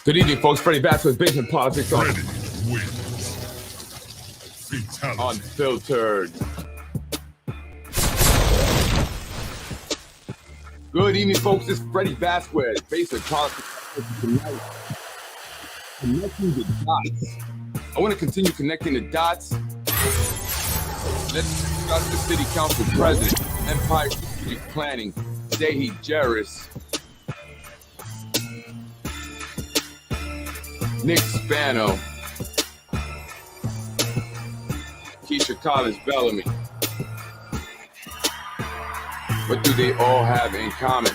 Good evening, folks. Freddie Vasquez, Basement Politics on Unfiltered. Good evening, folks. This is Freddie Vasquez, Basement Politics tonight. Connecting the dots. I want to continue connecting the dots. Let's discuss the City Council President, Empire Strategic Planning, Zehy Jereis, Nick Spano, Keisha Collins-Bellamy. What do they all have in common?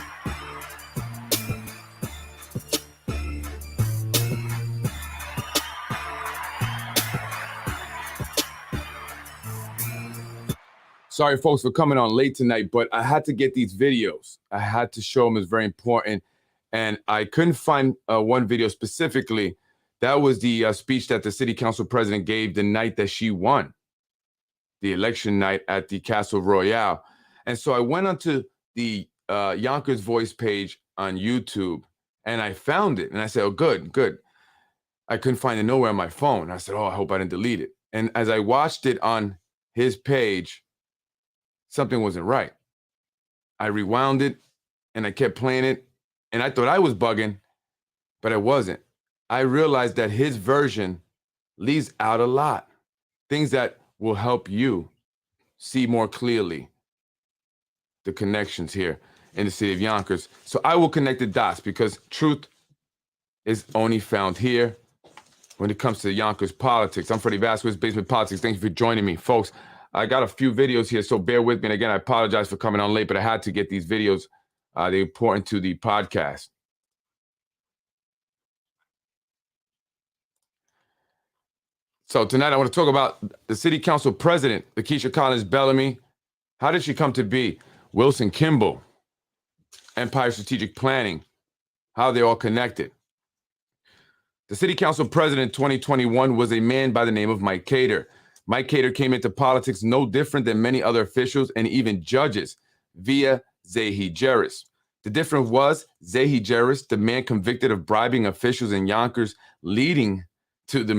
Sorry, folks, for coming on late tonight, but I had to get these videos. I had to show them. It's very important. And I couldn't find one video specifically. That was the speech that the city council president gave the night that she won, the election night at the Castle Royale. And so I went onto the Yonkers Voice page on YouTube, and I found it. And I said, oh, good. I couldn't find it nowhere on my phone. I said, oh, I hope I didn't delete it. And as I watched it on his page, something wasn't right. I rewound it, and I kept playing it, and I thought I was bugging, but I wasn't. I realized that his version leaves out a lot, things that will help you see more clearly the connections here in the city of Yonkers. So I will connect the dots because truth is only found here when it comes to Yonkers politics. I'm Freddie Vasquez, Basement Politics. Thank you for joining me, folks. I got a few videos here, so bear with me. And again, I apologize for coming on late, but I had to get these videos. They're important to the podcast. So tonight I want to talk about the city council president, Keisha Collins-Bellamy. How did she come to be? Wilson Kimball, Empire Strategic Planning, how they're all connected. The city council president in 2021 was a man by the name of Mike Cater. Mike Cater came into politics no different than many other officials and even judges via Zehy Jereis. The difference was Zehy Jereis, the man convicted of bribing officials in Yonkers, leading to the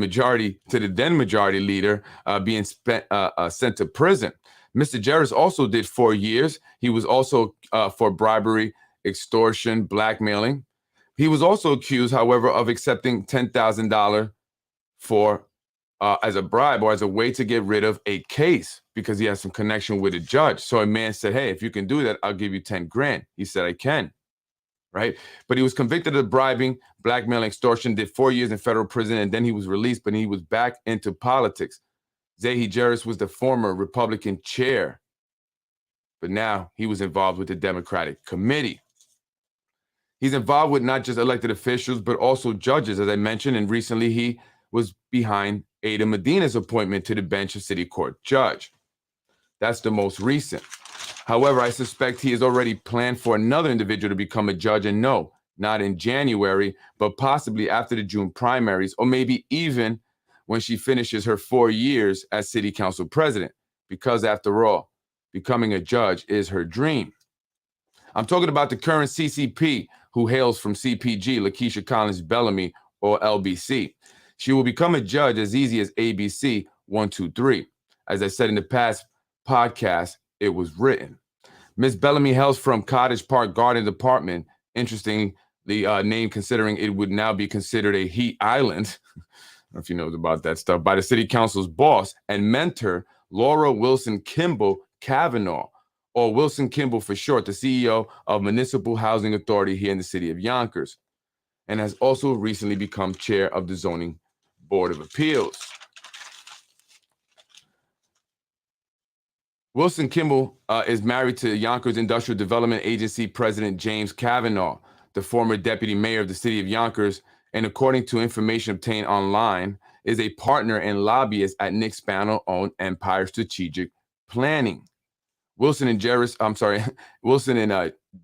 then majority leader being sent to prison. Mr. Jereis also did 4 years. He was also for bribery, extortion, blackmailing. He was also accused, however, of accepting $10,000 for as a bribe or as a way to get rid of a case because he has some connection with a judge. So a man said, hey, if you can do that, I'll give you 10 grand. He said, I can. Right? But he was convicted of bribing, blackmailing, extortion, did 4 years in federal prison, and then he was released, but he was back into politics. Zehy Jereis was the former Republican chair, but now he was involved with the Democratic committee. He's involved with not just elected officials, but also judges, as I mentioned, and recently he was behind Ada Medina's appointment to the bench of city court judge. That's the most recent. However, I suspect he has already planned for another individual to become a judge, and no, not in January, but possibly after the June primaries, or maybe even when she finishes her 4 years as city council president, because after all, becoming a judge is her dream. I'm talking about the current CCP, who hails from CPG, Keisha Collins-Bellamy, or LBC. She will become a judge as easy as ABC 1, 2, 3. As I said in the past podcast, it was written. Ms. Bellamy hails from Cottage Park Garden Department. Interesting, the name, considering it would now be considered a heat island. I don't know if you know about that stuff. By the city council's boss and mentor, Laura Wilson Kimball Kavanaugh, or Wilson Kimball for short, the CEO of Municipal Housing Authority here in the city of Yonkers, and has also recently become chair of the Zoning Board of Appeals. Wilson Kimball is married to Yonkers Industrial Development Agency President James Kavanaugh, the former deputy mayor of the city of Yonkers, and according to information obtained online, is a partner and lobbyist at Nick Spano-owned Empire Strategic Planning. Wilson and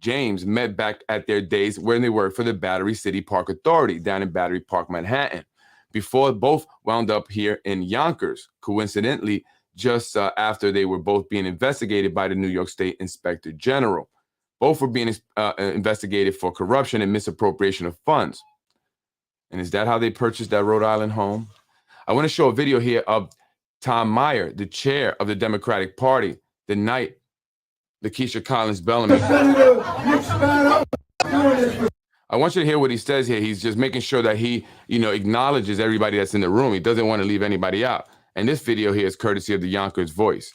James met back at their days when they worked for the Battery City Park Authority down in Battery Park, Manhattan, before both wound up here in Yonkers, coincidentally, just after they were both being investigated by the New York State Inspector General. Both were being investigated for corruption and misappropriation of funds. And is that how they purchased that Rhode Island home? I want to show a video here of Tom Meyer, the chair of the Democratic Party, the night Lakeisha Collins Bellamy. I want you to hear what he says here. He's just making sure that he, acknowledges everybody that's in the room. He doesn't want to leave anybody out. And this video here is courtesy of the Yonkers Voice.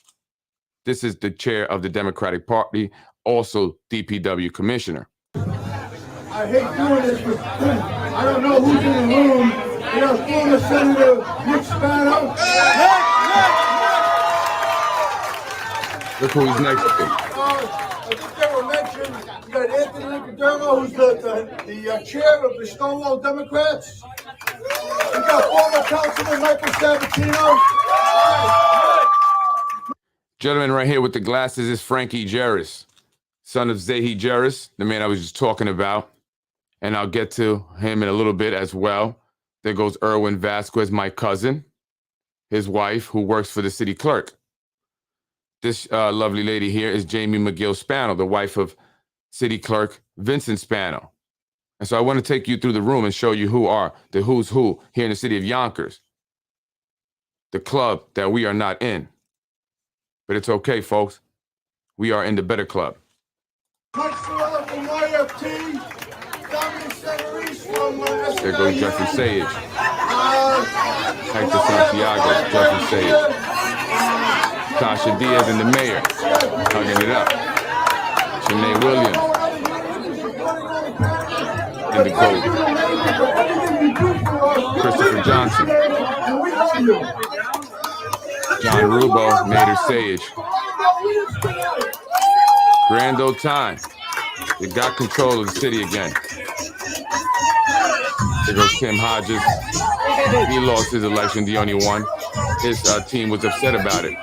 This is the chair of the Democratic Party, also DPW commissioner. I hate doing this, but I don't know who's in the room. We have former Senator Nick Spano. Look who he's next to. I think they were mentioned. You got Anthony Nicodemo, who's the chair of the Stonewall Democrats. You got former Councilman Michael Sabatino. Gentleman right here with the glasses is Frankie Jereis, son of Zehy Jereis, the man I was just talking about. And I'll get to him in a little bit as well. There goes Erwin Vasquez, my cousin, his wife, who works for the city clerk. This lovely lady here is Jamie McGill Spano, the wife of city clerk Vincent Spano. And so I want to take you through the room and show you who are the who's who here in the city of Yonkers, the club that we are not in. But it's okay, folks. We are in the better club. There goes Jeffrey Sage. Hector Santiago, Jeffrey Sage. Tasha Diaz and the mayor, hugging it up. Shanae Williams. And the GOAT. Christopher Johnson. John Rubo, Nader Sage. Grand old time. They got control of the city again. There goes Tim Hodges. He lost his election, the only one. His team was upset about it.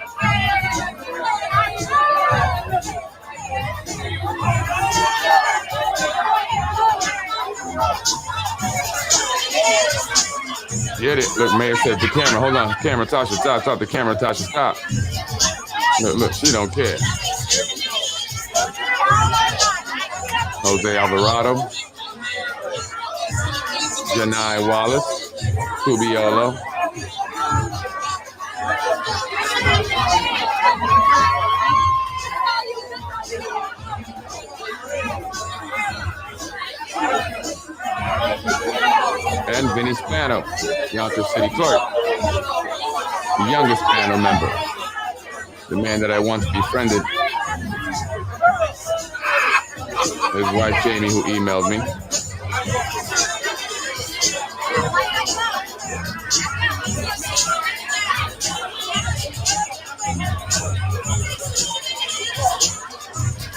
Get it. Look, Mayor said the camera. Hold on. Camera, Tasha, stop. The camera, Tasha, stop. Look, she don't care. Jose Alvarado. Janai Wallace. Tubiolo. And Vinny Spano, Yonkers City Clerk, the youngest Spano member, the man that I once befriended, his wife Jamie, who emailed me.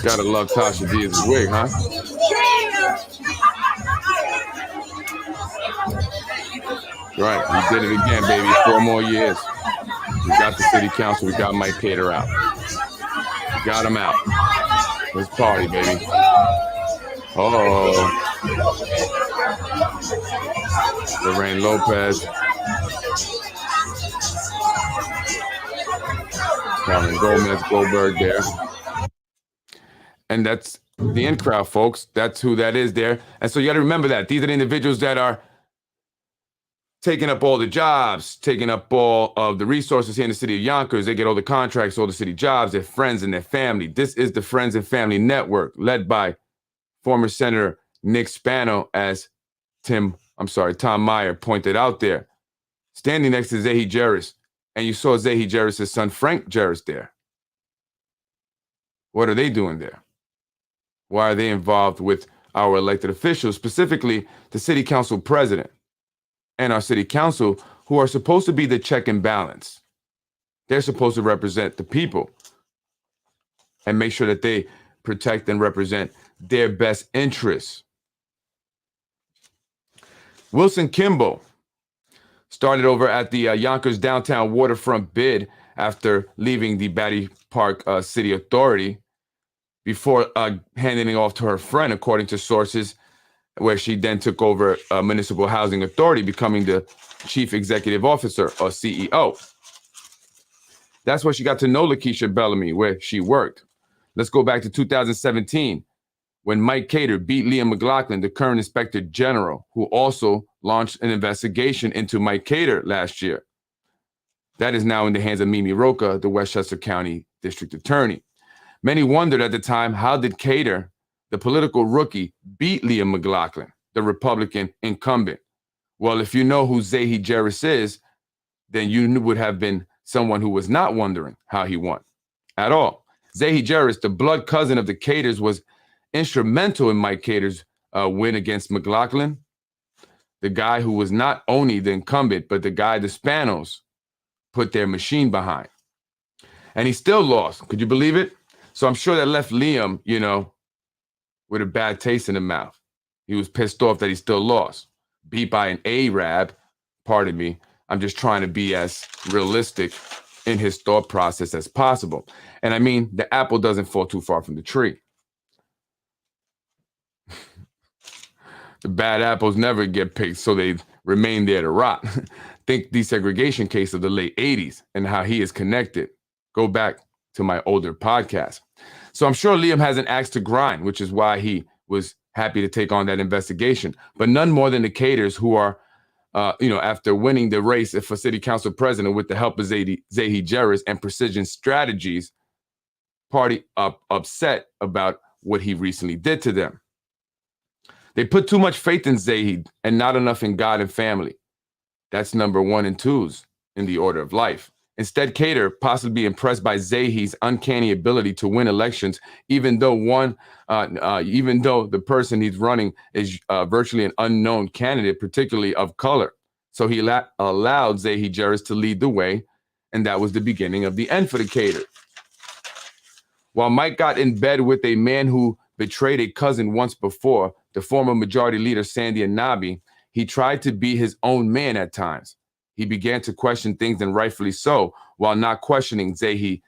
Gotta love Tasha Diaz's wig, huh? Right, we did it again, baby. 4 more years. We got the city council. We got Mike Cater out. We got him out. Let's party, baby. Oh. Lorraine Lopez. Carmen Gomez, Goldberg there. And that's the in crowd, folks. That's who that is there. And so you got to remember that. These are the individuals that are taking up all the jobs, taking up all of the resources here in the city of Yonkers. They get all the contracts, all the city jobs, their friends and their family. This is the Friends and Family Network, led by former Senator Nick Spano, as Tom Meyer pointed out there, standing next to Zehy Jereis. And you saw Zehy Jereis' son, Frank Jereis, there. What are they doing there? Why are they involved with our elected officials, specifically the city council president and our city council, who are supposed to be the check and balance? They're supposed to represent the people and make sure that they protect and represent their best interests. Wilson Kimball started over at the Yonkers downtown waterfront bid after leaving the Batty Park City Authority before handing it off to her friend, according to sources, where she then took over Municipal Housing Authority, becoming the Chief Executive Officer, or CEO. That's where she got to know Lakeisha Bellamy, where she worked. Let's go back to 2017. when Mike Cater beat Liam McLaughlin, the current Inspector General, who also launched an investigation into Mike Cater last year. That is now in the hands of Mimi Roca, the Westchester County District Attorney. Many wondered at the time, how did Cater, the political rookie, beat Liam McLaughlin, the Republican incumbent? Well, if you know who Zehy Jereis is, then you would have been someone who was not wondering how he won at all. Zehy Jereis, the blood cousin of the Caters, was instrumental in Mike Cater's win against McLaughlin, the guy who was not only the incumbent, but the guy the Spanos put their machine behind. And he still lost. Could you believe it? So I'm sure that left Liam, with a bad taste in the mouth. He was pissed off that he still lost. Beat by an Arab, pardon me. I'm just trying to be as realistic in his thought process as possible. And I mean, the apple doesn't fall too far from the tree. The bad apples never get picked, so they remain there to rot. Think desegregation case of the late 80s and how he is connected. Go back to my older podcast. So I'm sure Liam has an axe to grind, which is why he was happy to take on that investigation. But none more than the Caters, who are, after winning the race for city council president with the help of Zehy Jereis and Precision Strategies, party upset about what he recently did to them. They put too much faith in Zehy and not enough in God and family. That's number 1 and 2s in the order of life. Instead, Cater, possibly impressed by Zehy's uncanny ability to win elections, even though the person he's running is virtually an unknown candidate, particularly of color. So he allowed Zehy Jereis to lead the way, and that was the beginning of the end for the Cater. While Mike got in bed with a man who betrayed a cousin once before, the former majority leader Sandy Anabi, he tried to be his own man at times. He began to question things, and rightfully so, while not questioning Zehy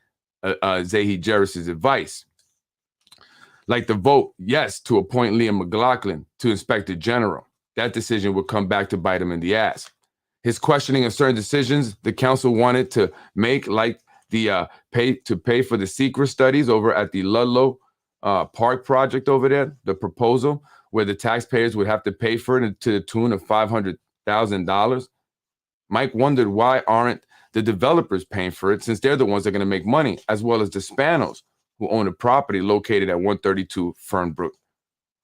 Jereis' advice. Like the vote yes to appoint Liam McLaughlin to Inspector General. That decision would come back to bite him in the ass. His questioning of certain decisions the council wanted to make, like the pay for the secret studies over at the Ludlow Park project over there, the proposal where the taxpayers would have to pay for it to the tune of $500,000. Mike wondered, why aren't the developers paying for it, since they're the ones that are going to make money, as well as the Spanos, who own a property located at 132 Fernbrook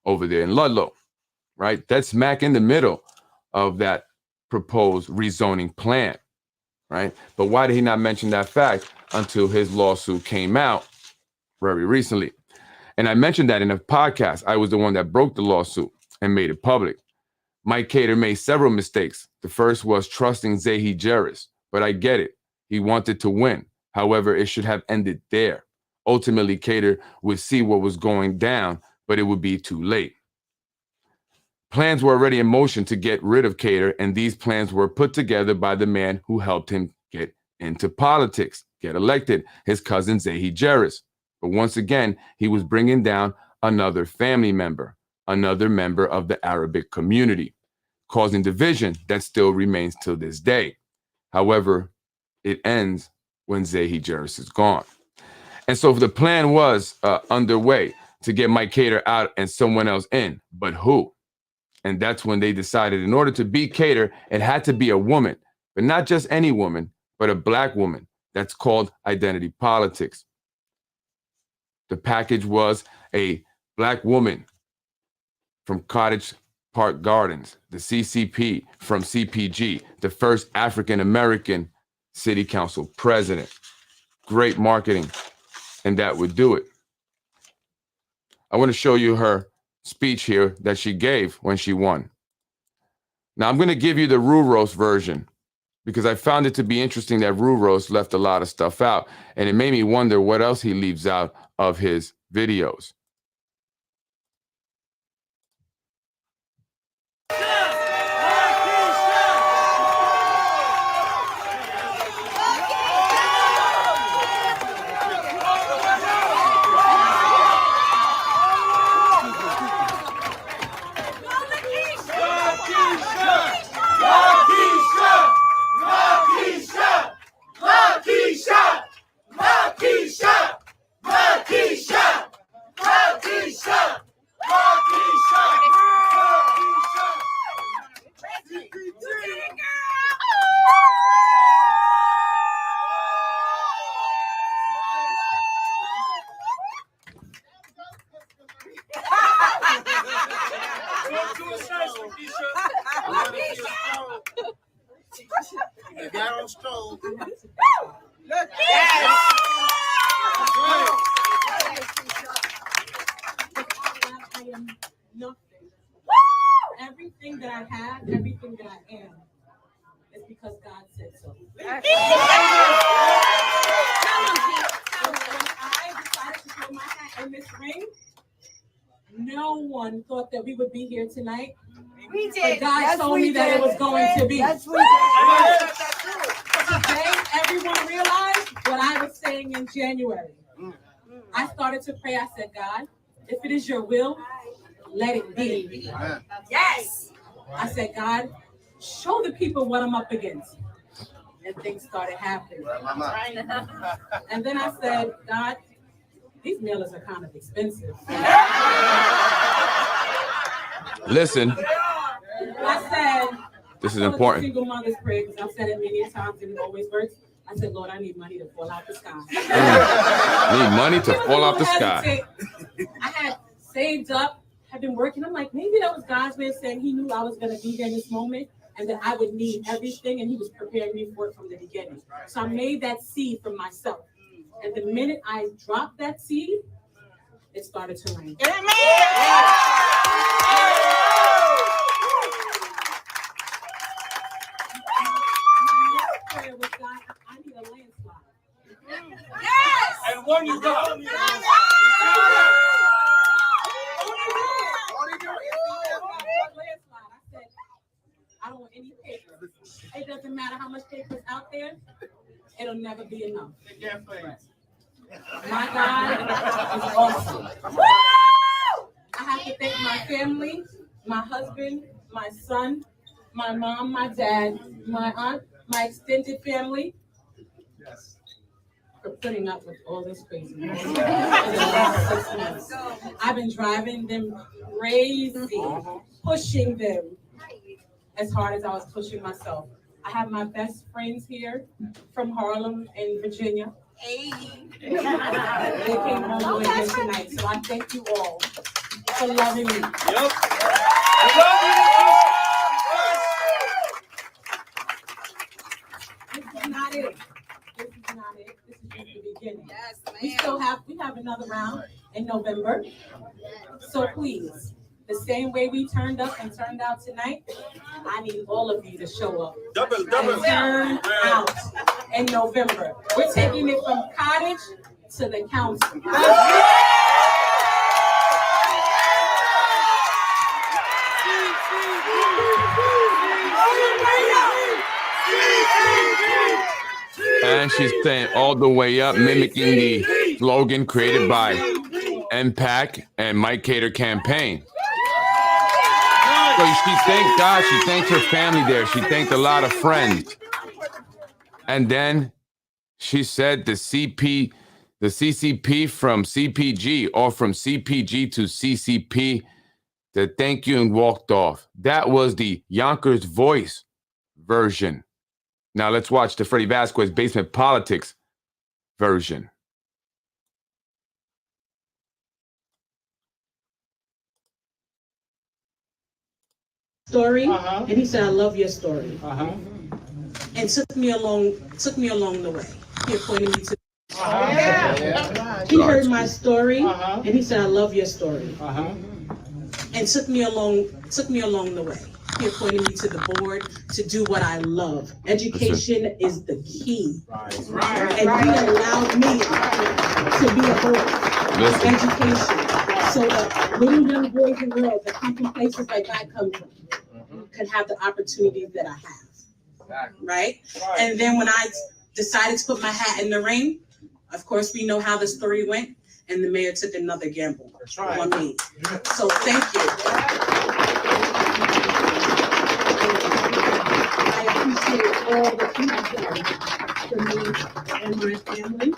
over there in Ludlow, right? That's smack in the middle of that proposed rezoning plan, right? But why did he not mention that fact until his lawsuit came out very recently? And I mentioned that in a podcast. I was the one that broke the lawsuit and made it public. Mike Cater made several mistakes. The first was trusting Zehy Jereis, but I get it. He wanted to win. However, it should have ended there. Ultimately, Cater would see what was going down, but it would be too late. Plans were already in motion to get rid of Cater, and these plans were put together by the man who helped him get into politics, get elected, his cousin Zehy Jereis. But once again, he was bringing down another family member, another member of the Arabic community, causing division that still remains till this day. However, it ends when Zehy Jereis is gone. And so the plan was underway to get Mike Cater out and someone else in, but who? And that's when they decided, in order to beat Cater, it had to be a woman, but not just any woman, but a Black woman. That's called identity politics. The package was a Black woman from Cottage Park Gardens, the CCP from CPG, the first African-American city council president. Great marketing, and that would do it. I want to show you her speech here that she gave when she won. Now, I'm going to give you the Ruros version because I found it to be interesting that Ruros left a lot of stuff out, and it made me wonder what else he leaves out of his videos. control. Yes. I am nothing. Everything that I have, everything that I am, is because God said so. When I decided to put my hat in this ring, no one thought that we would be here tonight. We did. But God told me that it was going to be. Yes, we did. Today, everyone realized what I was saying in January. I started to pray. I said, God, if it is your will, let it be. Yes. I said, God, show the people what I'm up against. And things started happening. And then I said, God, these mailers are kind of expensive. Listen, I said, this is I important. Single mother's prayer, because I've said it many times and it always works. I said, Lord, I need money to fall out the sky. Need money to fall out the sky. I had saved up, had been working. I'm like, maybe that was God's way of saying he knew I was going to be here in this moment and that I would need everything, and he was preparing me for it from the beginning. So I made that seed for myself. And the minute I dropped that seed, it started to rain. Prayer was, God, I need a landslide. Yes. And one you got. I don't want any paper. It doesn't matter how much paper is out there. It'll never be enough. My God is awesome. I have to thank my family, my husband, my son, my mom, my dad, my aunt, my extended family, for putting up with all this craziness in the last 6 months. I've been driving them crazy, pushing them as hard as I was pushing myself. I have my best friends here from Harlem and Virginia. Hey. They came all the way here tonight, so I thank you all for loving me. Yep. This is not it. This is not it. This is just the beginning. Yes, We have another round in November. So please, the same way we turned up and turned out tonight, I need all of you to show up and turn out in November. We're taking it from cottage to the council. And she's saying all the way up, mimicking the slogan created by MPAC and Mike Cater campaign. So she thanked God, she thanked her family there, she thanked a lot of friends. And then she said the CCP from CPG, or from CPG to CCP, to thank you, and walked off. That was the Yonkers Voice version. Now let's watch the Freddie Vasquez Basement Politics version. Story, and he said, "I love your story," and took me along the way. He appointed me to. He heard my story, and he said, "I love your story," and took me along the way. He appointed me to the board to do what I love. Education is the key, and he allowed me to be a board of education, so that little young boys and girls that come from places like I come from can have the opportunities that I have, right? And then when I decided to put my hat in the ring, of course, we know how the story went, and the mayor took another gamble on me. So thank you. I appreciate all that you've done for me and my family.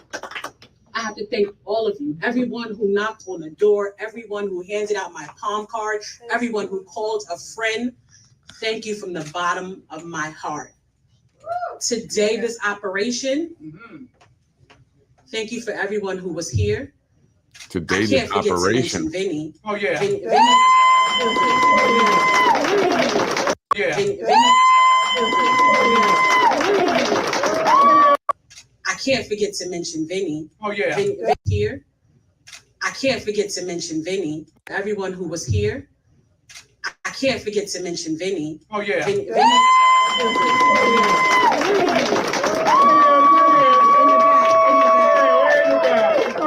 I have to thank all of you, everyone who knocked on the door, everyone who handed out my palm card, everyone who called a friend. Thank you from the bottom of my heart. Today, this operation, thank you for everyone who was here. Today, this operation. Vinny. Oh, yeah. Vinny. Yeah. Vinny. I can't forget to mention Vinny. Oh, yeah. Vinny here. I can't forget to mention Vinny. Everyone who was here. I can't forget to mention Vinny. Oh, yeah. Vinny. All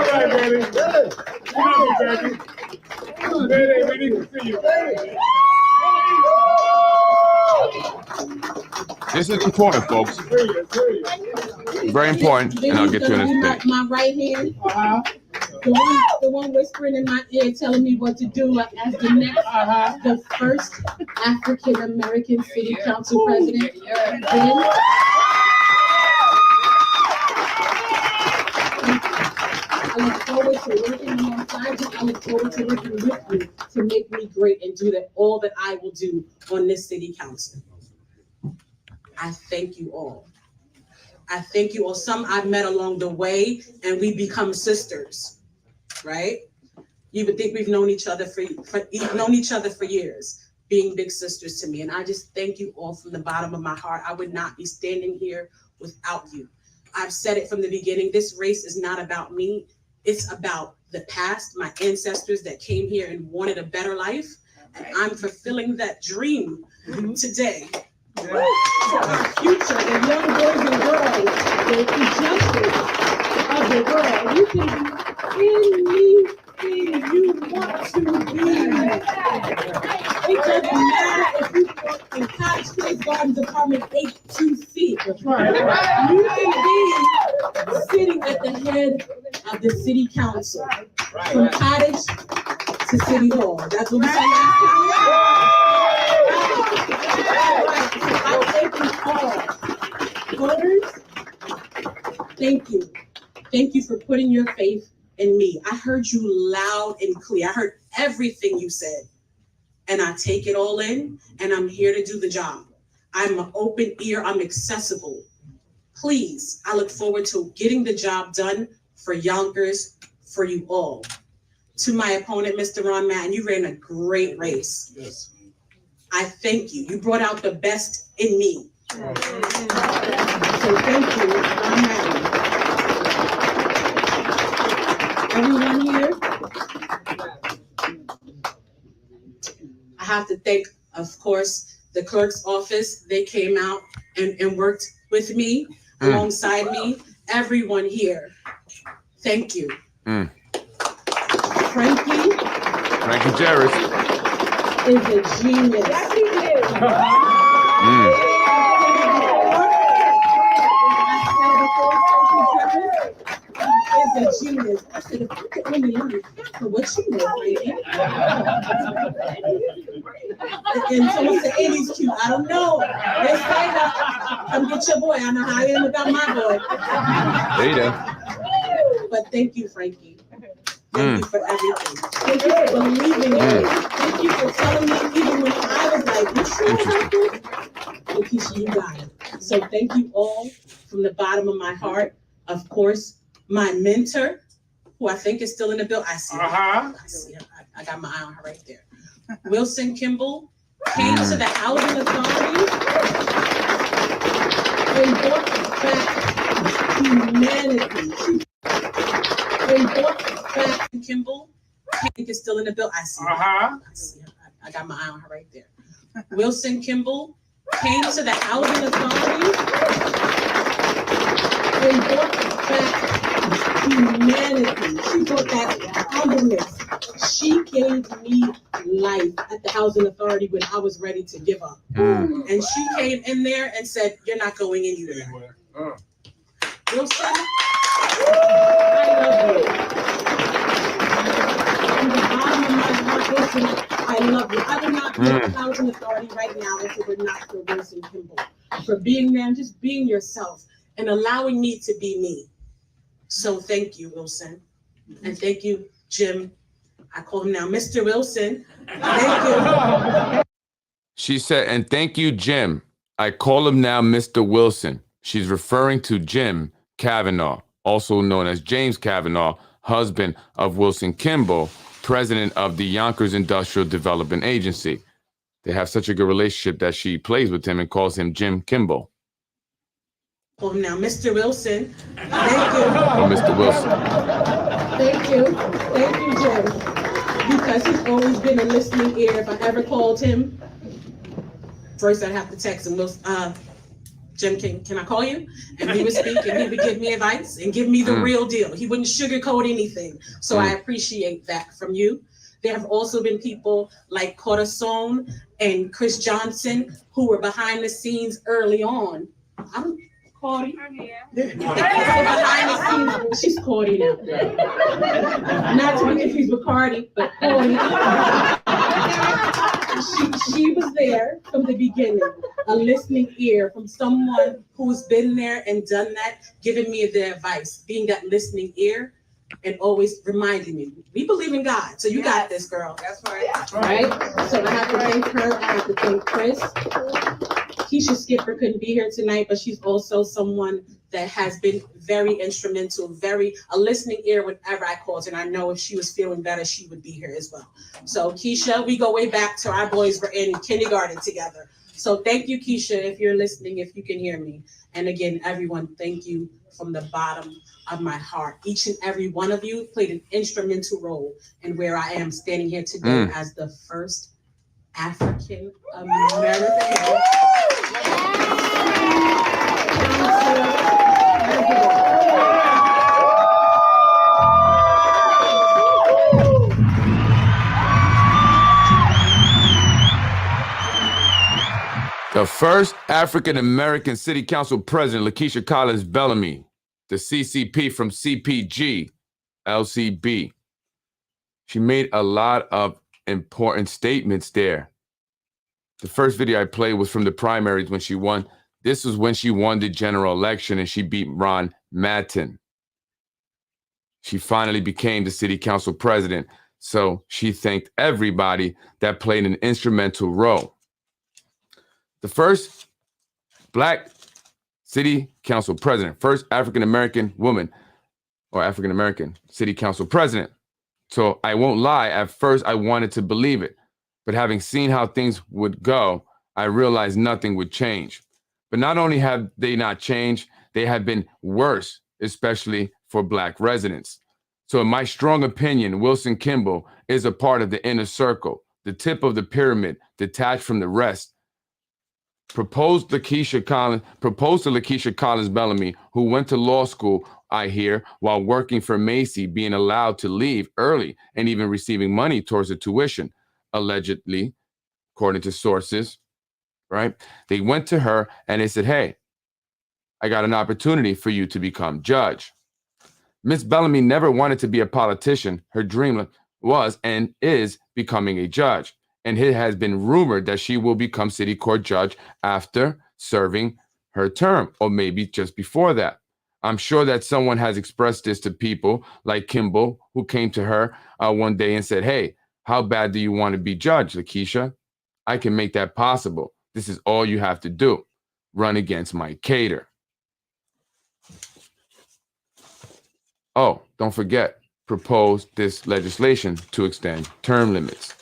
right, baby. Baby, we need to see you. This is important, folks. Very important, and I'll get to it in a minute. My right hand. Uh-huh. The one whispering in my ear, telling me what to do as the next, the first African American City Council president. Then, I look forward to working alongside you. I look forward to working with you to make me great and do all that I will do on this city council. I thank you all. I thank you all. Some I've met along the way, and we become sisters, right? You would think we've known each other for years, being big sisters to me. And I just thank you all from the bottom of my heart. I would not be standing here without you. I've said it from the beginning. This race is not about me. It's about the past, my ancestors that came here and wanted a better life. And I'm fulfilling that dream today. For our future, the young boys and girls, the justice of the world. You can be anything you want to be. It doesn't matter if you work in Cottage Place Gardens Apartment 82C. That's right. You can be sitting at the head of the city council, from Cottage to City Hall. That's what we said last time. I thank you all. Voters, thank you. Thank you for putting your faith in me. I heard you loud and clear. I heard everything you said. And I take it all in, and I'm here to do the job. I'm an open ear. I'm accessible. Please, I look forward to getting the job done for Yonkers, for you all. To my opponent, Mr. Ron Madden, you ran a great race. Yes. I thank you. You brought out the best in me. So thank you, Ron Madden. Everyone here, I have to thank, of course, the clerk's office. They came out and worked with me, alongside me. Everyone here, thank you. Frankie Jereis is a genius. Yes, he is. Is a genius. I said, if I could only learn half of what you know, Frankie. And someone said, hey, he's cute. I don't know. They say that. Come get your boy. I know how I am about my boy. There you go. But thank you, Frankie. Thank you for everything. Thank you for believing in me. Thank you for telling me even when I was like, you sure about this? Lakeisha, you got it. So thank you all from the bottom of my heart. Of course, my mentor, who I think is still in the building. I see her. I see her. I got my eye on her right there. Wilson Kimball came to the Housing Authority and brought back humanity. And brought back Kimball. I think is still in the building. I see her. I see her. I got my eye on her right there. Wilson Kimball came to the Housing Authority and brought back humanity. She brought back humbleness. She gave me life at the Housing Authority when I was ready to give up. And she came in there and said, you're not going anywhere. Wilson, I love you. From the bottom of my heart, Wilson, I love you. I would not be at the Housing Authority right now if it were not for Wilson Kimball. For being there and just being yourself and allowing me to be me. So thank you, Wilson. And thank you, Jim. I call him now Mr. Wilson. Thank you. She said, and thank you, Jim. I call him now Mr. Wilson. She's referring to Jim Kavanaugh, also known as James Kavanaugh, husband of Wilson Kimball, president of the Yonkers Industrial Development Agency. They have such a good relationship that she plays with him and calls him Jim Kimball. Oh, now, Mr. Wilson, thank you. Oh, Mr. Wilson. Thank you, Jim. Because he's always been a listening ear. If I ever called him, first I'd have to text him, Jim, can I call you? And he would speak and he would give me advice and give me the real deal. He wouldn't sugarcoat anything. So I appreciate that from you. There have also been people like Corazon and Chris Johnson who were behind the scenes early on. I'm Cardi. Behind the scenes, she's Cardi now. Not to be confused with Cardi, but Cardi. She was there from the beginning, a listening ear from someone who's been there and done that, giving me their advice, being that listening ear, and always reminding me, we believe in God, so you got this, girl. That's right. Right? So I have to thank her. I have to thank Chris. Keisha Skipper couldn't be here tonight, but she's also someone that has been very instrumental, a listening ear whenever I called, and I know if she was feeling better, she would be here as well. So Keisha, we go way back to our boys were in kindergarten together. So thank you, Keisha, if you're listening, if you can hear me. And again, everyone, thank you from the bottom of my heart. Each and every one of you played an instrumental role in where I am standing here today as the first African American. The first African-American city council president, Lakeisha Collins Bellamy, the CCP from CPG, LCB. She made a lot of important statements there. The first video I played was from the primaries when she won. This was when she won the general election and she beat Ron Mattin. She finally became the city council president. So she thanked everybody that played an instrumental role. The first Black city council president, first African-American woman or African-American city council president. So I won't lie, at first I wanted to believe it, but having seen how things would go, I realized nothing would change. But not only have they not changed, they have been worse, especially for Black residents. So in my strong opinion, Wilson Kimball is a part of the inner circle, the tip of the pyramid, detached from the rest. Proposed to Lakeisha Collins Bellamy, who went to law school, I hear, while working for Macy, being allowed to leave early and even receiving money towards the tuition, allegedly, according to sources, right? They went to her and they said, hey, I got an opportunity for you to become judge. Miss Bellamy never wanted to be a politician. Her dream was and is becoming a judge. And it has been rumored that she will become city court judge after serving her term, or maybe just before that. I'm sure that someone has expressed this to people like Kimball, who came to her one day and said, hey, how bad do you want to be judge, Lakeisha? I can make that possible. This is all you have to do. Run against Mike Cater. Oh, don't forget, propose this legislation to extend term limits.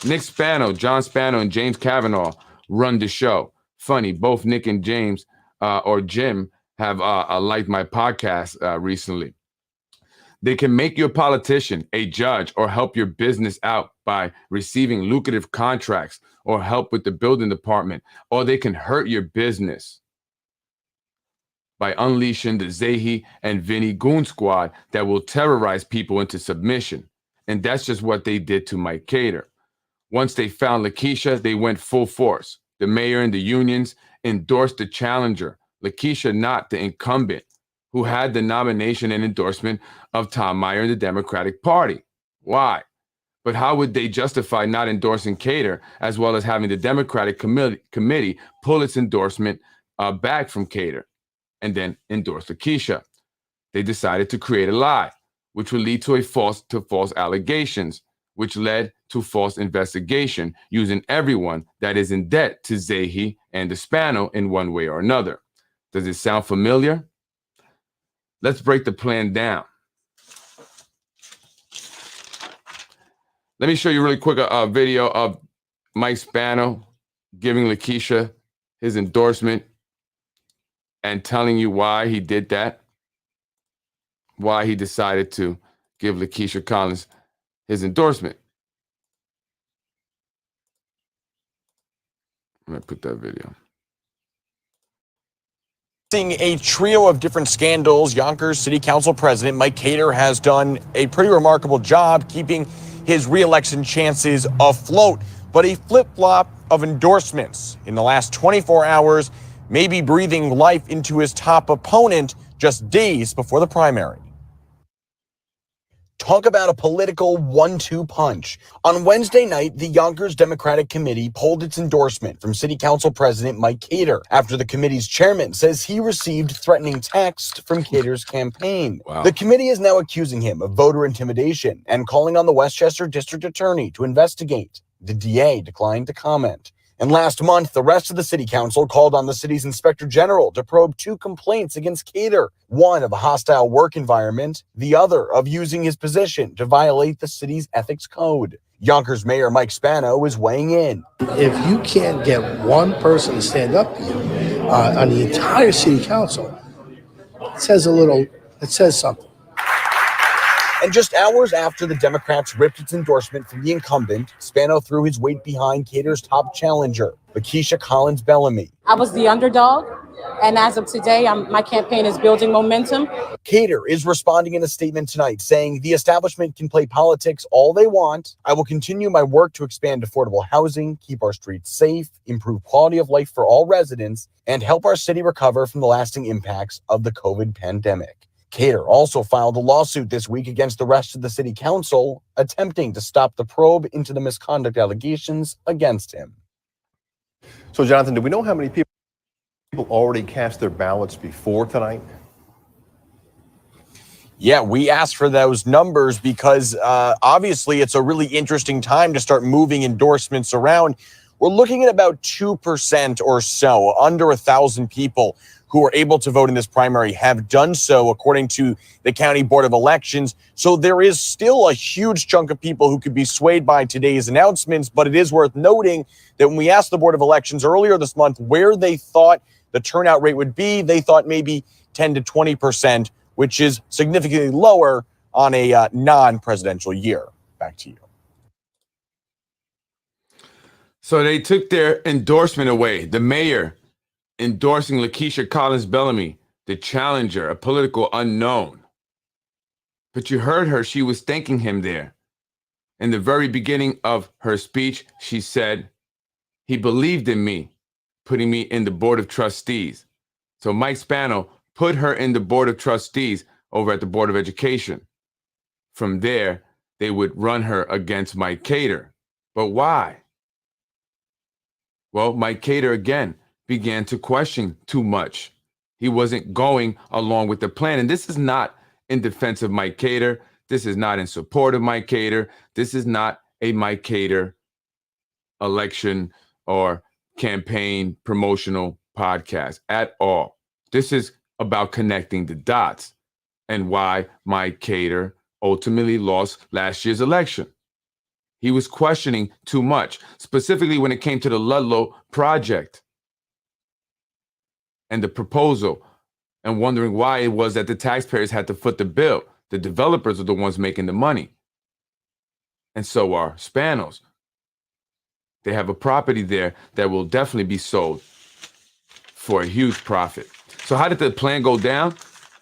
Nick Spano, John Spano, and James Kavanaugh run the show. Funny, both Nick and James or Jim have liked my podcast recently. They can make you a politician, a judge, or help your business out by receiving lucrative contracts or help with the building department, or they can hurt your business by unleashing the Zehy and Vinny Goon Squad that will terrorize people into submission. And that's just what they did to Mike Cater. Once they found Lakeisha, they went full force. The mayor and the unions endorsed the challenger, Lakeisha, not the incumbent, who had the nomination and endorsement of Tom Meyer and the Democratic Party. Why? But how would they justify not endorsing Cater, as well as having the Democratic committee pull its endorsement back from Cater and then endorse Lakeisha? They decided to create a lie, which would lead to false allegations, which led to false investigation, using everyone that is in debt to Zehy and the Spano in one way or another. Does it sound familiar? Let's break the plan down. Let me show you really quick a video of Mike Spano giving Lakeisha his endorsement and telling you why he did that? Why he decided to give Lakeisha Collins his endorsement? I'm going to put that video. A trio of different scandals, Yonkers City Council President Mike Cater has done a pretty remarkable job keeping his re-election chances afloat. But a flip-flop of endorsements in the last 24 hours may be breathing life into his top opponent just days before the primary. Talk about a political 1-2 punch. On Wednesday night, the Yonkers Democratic Committee pulled its endorsement from City Council President Mike Cater after the committee's chairman says he received threatening text from Cater's campaign. Wow. The committee is now accusing him of voter intimidation and calling on the Westchester District Attorney to investigate. The DA declined to comment. And last month, the rest of the city council called on the city's inspector general to probe 2 complaints against Cater, one of a hostile work environment, the other of using his position to violate the city's ethics code. Yonkers Mayor Mike Spano is weighing in. If you can't get one person to stand up to you on the entire city council, it says something. And just hours after the Democrats ripped its endorsement from the incumbent, Spano threw his weight behind Cater's top challenger, Lakeisha Collins Bellamy. I was the underdog, and as of today, my campaign is building momentum. Cater is responding in a statement tonight saying the establishment can play politics all they want. I will continue my work to expand affordable housing, keep our streets safe, improve quality of life for all residents, and help our city recover from the lasting impacts of the COVID pandemic. Cater also filed a lawsuit this week against the rest of the city council, attempting to stop the probe into the misconduct allegations against him. So, Jonathan, do we know how many people already cast their ballots before tonight? Yeah, we asked for those numbers because obviously it's a really interesting time to start moving endorsements around. We're looking at about 2% or so, under 1,000 people who are able to vote in this primary have done so, according to the County Board of Elections. So there is still a huge chunk of people who could be swayed by today's announcements, but it is worth noting that when we asked the Board of Elections earlier this month where they thought the turnout rate would be, they thought maybe 10 to 20%, which is significantly lower on a non-presidential year. Back to you. So they took their endorsement away. The mayor endorsing Lakeisha Collins Bellamy, the challenger, a political unknown. But you heard her, she was thanking him there. In the very beginning of her speech, she said, he believed in me, putting me in the Board of Trustees. So Mike Spano put her in the Board of Trustees over at the Board of Education. From there, they would run her against Mike Cater. But why? Well, Mike Cater again began to question too much. He wasn't going along with the plan. And this is not in defense of Mike Cater. This is not in support of Mike Cater. This is not a Mike Cater election or campaign promotional podcast at all. This is about connecting the dots and why Mike Cater ultimately lost last year's election. He was questioning too much, specifically when it came to the Ludlow project and the proposal, and wondering why it was that the taxpayers had to foot the bill. The developers are the ones making the money. And so are Spanos. They have a property there that will definitely be sold for a huge profit. So how did the plan go down?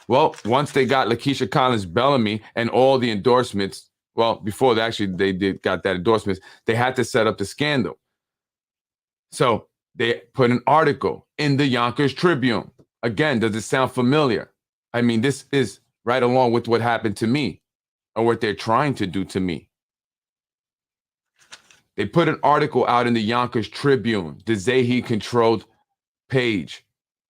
Well, once they got Lakeisha Collins Bellamy and all the endorsements, well, before they got that endorsements, they had to set up the scandal. So they put an article in the Yonkers Tribune. Again, does it sound familiar? I mean, this is right along with what happened to me, or what they're trying to do to me. They put an article out in the Yonkers Tribune, the Zehy controlled page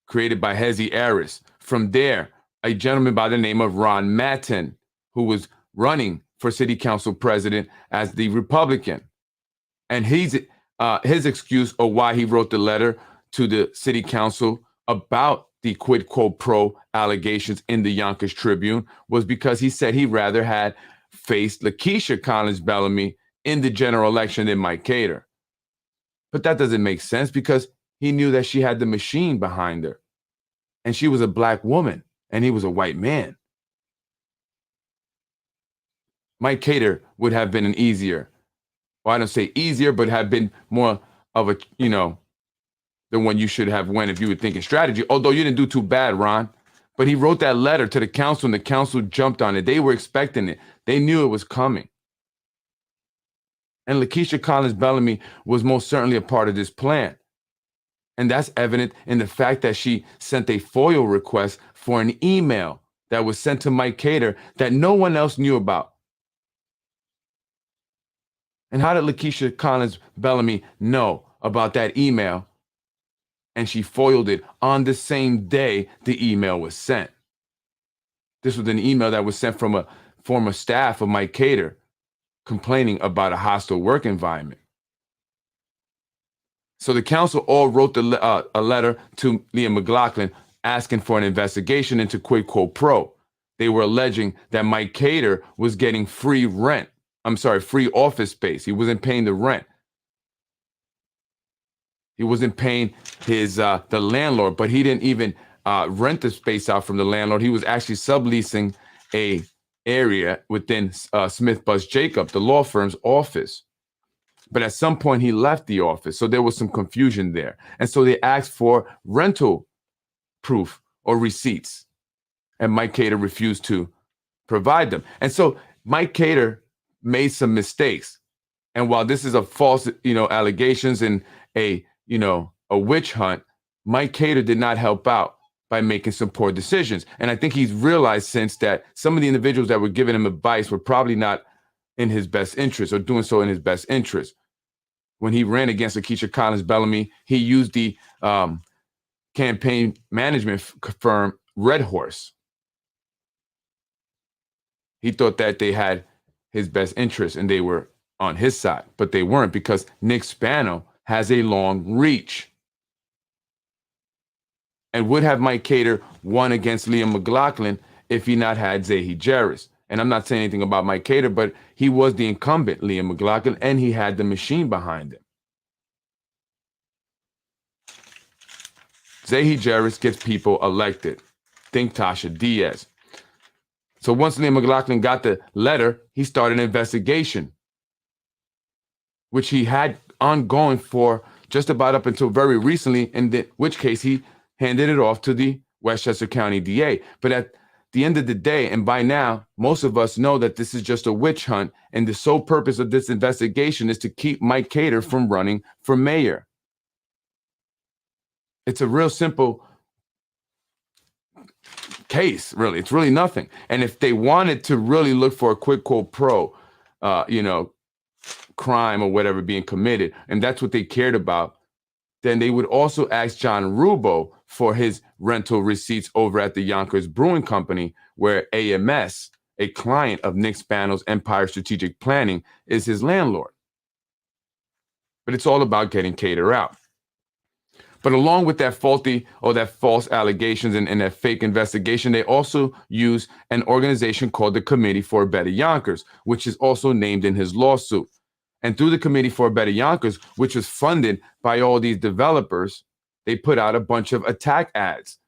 created by Jereis. From there, a gentleman by the name of Ron Matten, who was running for city council president as the Republican. And his excuse, or why he wrote the letter to the city council about the quid quo pro allegations in the Yonkers Tribune, was because he said he rather had faced Lakeisha Collins Bellamy in the general election than Mike Cater. But that doesn't make sense because he knew that she had the machine behind her. And she was a black woman and he was a white man. Mike Cater would have been an easier, well, I don't say easier, but have been more of a, the one you should have went if you were thinking strategy. Although you didn't do too bad, Ron. But he wrote that letter to the council and the council jumped on it. They were expecting it. They knew it was coming. And Lakeisha Collins Bellamy was most certainly a part of this plan. And that's evident in the fact that she sent a FOIA request for an email that was sent to Mike Cater that no one else knew about. And how did Lakeisha Collins Bellamy know about that email? And she foiled it on the same day the email was sent. This was an email that was sent from a former staff of Mike Cater complaining about a hostile work environment. So the council all wrote a letter to Leah McLaughlin asking for an investigation into quid pro quo. They were alleging that Mike Cater was getting free office space. He wasn't paying the rent. He wasn't paying his the landlord, but he didn't even rent the space out from the landlord. He was actually subleasing a area within Smith Bus Jacob, the law firm's office. But at some point he left the office, so there was some confusion there. And so they asked for rental proof or receipts, and Mike Cater refused to provide them. And so Mike Cater made some mistakes. And while this is a false, allegations and a witch hunt, Mike Cater did not help out by making some poor decisions. And I think he's realized since that some of the individuals that were giving him advice were probably not in his best interest or doing so in his best interest. When he ran against Lakeisha Collins Bellamy, he used the campaign management firm Red Horse. He thought that they had his best interest and they were on his side, but they weren't, because Nick Spano has a long reach and would have Mike Cater won against Leah McLaughlin if he not had Zehy Jereis. And I'm not saying anything about Mike Cater, but he was the incumbent, Leah McLaughlin, and he had the machine behind him. Zehy Jereis gets people elected. Think Tasha Diaz. So once Leah McLaughlin got the letter, he started an investigation, which he had ongoing for just about up until very recently, in which case he handed it off to the Westchester County DA. But at the end of the day, and by now, most of us know that this is just a witch hunt, and the sole purpose of this investigation is to keep Mike Cater from running for mayor. It's a real simple case, really. It's really nothing. And if they wanted to really look for a quid pro quo, crime or whatever being committed, and that's what they cared about, then they would also ask John Rubo for his rental receipts over at the Yonkers Brewing Company, where AMS, a client of Nick Spano's Empire Strategic Planning, is his landlord. But it's all about getting Cater out. But along with that false allegations and that fake investigation, they also use an organization called the Committee for a Better Yonkers, which is also named in his lawsuit. And through the Committee for a Better Yonkers, which was funded by all these developers, they put out a bunch of attack ads,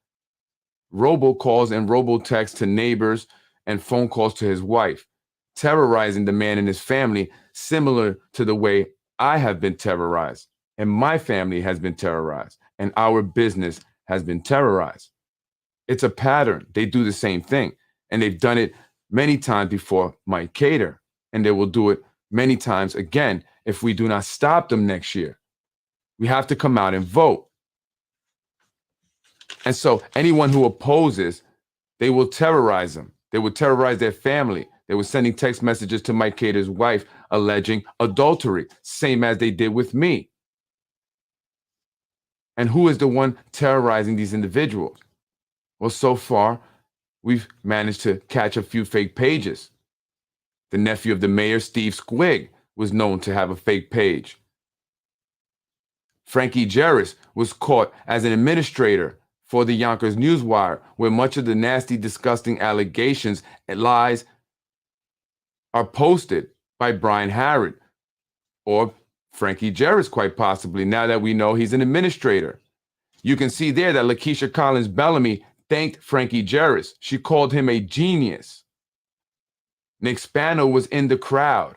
robocalls and robotexts to neighbors and phone calls to his wife, terrorizing the man and his family, similar to the way I have been terrorized, and my family has been terrorized, and our business has been terrorized. It's a pattern. They do the same thing, and they've done it many times before Mike Cater, and they will do it many times again if we do not stop them next year. We have to come out and vote. And so anyone who opposes, they will terrorize them. They will terrorize their family. They were sending text messages to Mike Cater's wife alleging adultery, same as they did with me. And who is the one terrorizing these individuals? Well, so far, we've managed to catch a few fake pages. The nephew of the mayor, Steve Squig, was known to have a fake page. Frankie Jereis was caught as an administrator for the Yonkers Newswire, where much of the nasty, disgusting allegations and lies are posted by Brian Harrod, or Frankie Jereis, quite possibly, now that we know he's an administrator. You can see there that Lakeisha Collins Bellamy thanked Frankie Jereis. She called him a genius. Nick Spano was in the crowd.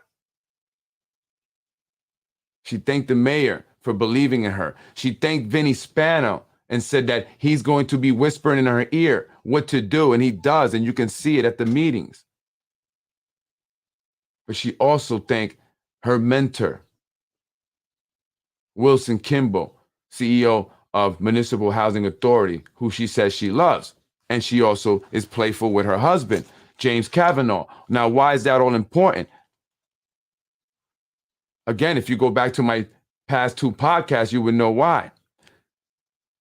She thanked the mayor for believing in her. She thanked Vinny Spano and said that he's going to be whispering in her ear what to do, and he does, and you can see it at the meetings. But she also thanked her mentor, Wilson Kimball, CEO of Municipal Housing Authority, who she says she loves. And she also is playful with her husband, James Kavanaugh. Now, why is that all important? Again, if you go back to my past 2 podcasts, you would know why.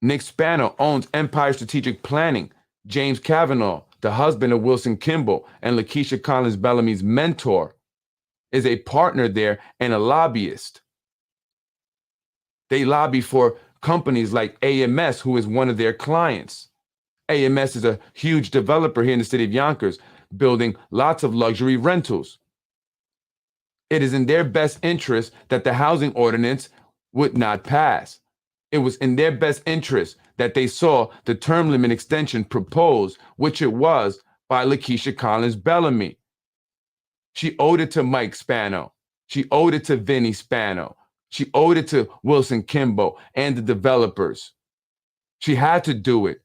Nick Spano owns Empire Strategic Planning. James Kavanaugh, the husband of Wilson Kimball and Lakeisha Collins Bellamy's mentor, is a partner there and a lobbyist. They lobby for companies like AMS, who is one of their clients. AMS is a huge developer here in the city of Yonkers, building lots of luxury rentals. It is in their best interest that the housing ordinance would not pass. It was in their best interest that they saw the term limit extension proposed, which it was, by Lakeisha Collins Bellamy. She owed it to Mike Spano. She owed it to Vinny Spano. She owed it to Wilson Kimball and the developers. She had to do it.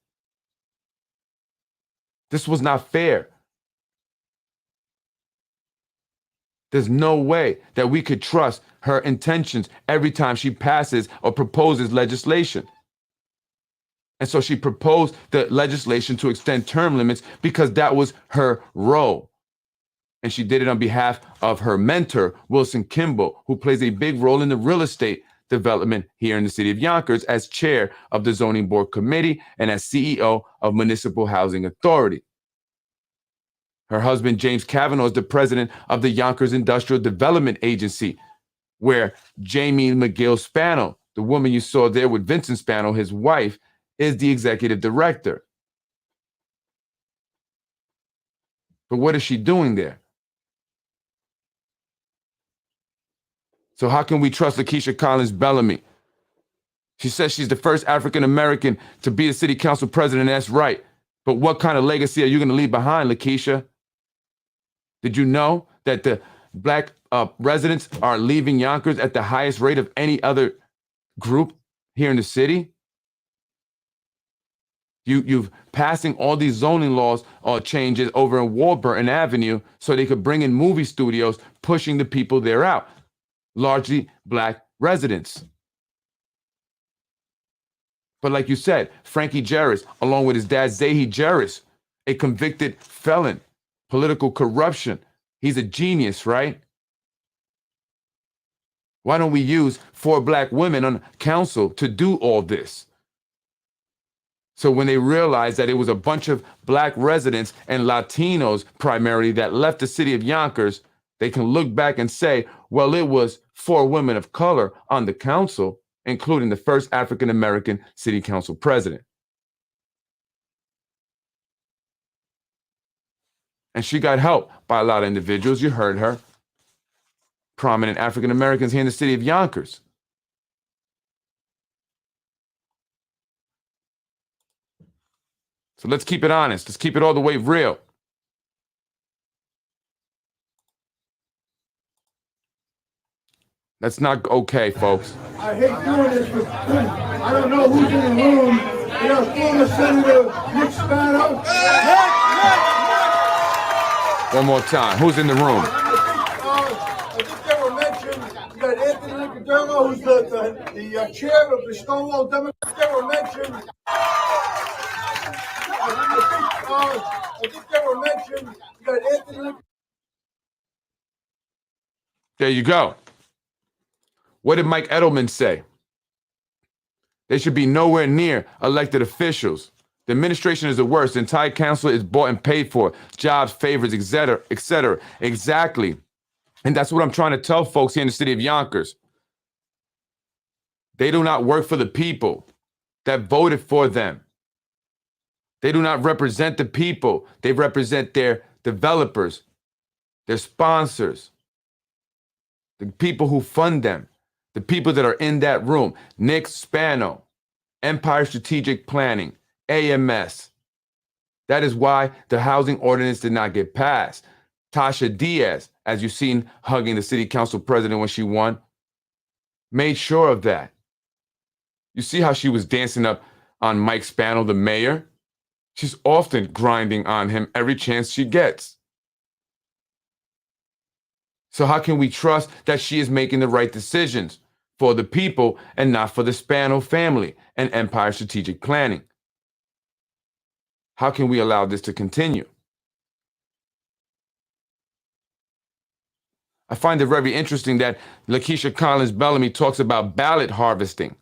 This was not fair. There's no way that we could trust her intentions every time she passes or proposes legislation. And so she proposed the legislation to extend term limits because that was her role. And she did it on behalf of her mentor, Wilson Kimball, who plays a big role in the real estate development here in the city of Yonkers as chair of the Zoning Board Committee and as CEO of Municipal Housing Authority. Her husband, James Kavanaugh, is the president of the Yonkers Industrial Development Agency, where Jamie McGill Spano, the woman you saw there with Vincent Spano, his wife, is the executive director. But what is she doing there? So how can we trust Lakeisha Collins Bellamy? She says she's the first African American to be a city council president, and that's right. But what kind of legacy are you going to leave behind, Lakeisha? Did you know that the Black residents are leaving Yonkers at the highest rate of any other group here in the city? You've passing all these zoning laws or changes over in Warburton Avenue so they could bring in movie studios, pushing the people there out, largely Black residents. But like you said, Frankie Jereis, along with his dad, Zehy Jereis, a convicted felon, political corruption. He's a genius, right? Why don't we use 4 Black women on council to do all this? So when they realized that it was a bunch of Black residents and Latinos primarily that left the city of Yonkers, they can look back and say, well, it was 4 women of color on the council, including the first African-American city council president. And she got help by a lot of individuals. You heard her. Prominent African-Americans here in the city of Yonkers. So let's keep it honest. Let's keep it all the way real. That's not okay, folks. I hate doing this, but I don't know who's in the room. You know, former Senator Nick Spano. One more time. Who's in the room? I think they were mentioned. You got Anthony Nicodemo, who's the chair of the Stonewall Democrats. They were mentioned. I think they were mentioned. You got Anthony. There you go. What did Mike Edelman say? They should be nowhere near elected officials. The administration is the worst. The entire council is bought and paid for. Jobs, favors, et cetera, et cetera. Exactly. And that's what I'm trying to tell folks here in the city of Yonkers. They do not work for the people that voted for them. They do not represent the people. They represent their developers, their sponsors, the people who fund them, The people that are in that room, Nick Spano, Empire Strategic Planning, AMS. That is why the housing ordinance did not get passed. Tasha Diaz, as you've seen hugging the city council president when she won, made sure of that. You see how she was dancing up on Mike Spano, the mayor? She's often grinding on him every chance she gets. So how can we trust that she is making the right decisions for the people and not for the Spano family and Empire Strategic Planning? How can we allow this to continue? I find it very interesting that Lakeisha Collins Bellamy talks about ballot harvesting.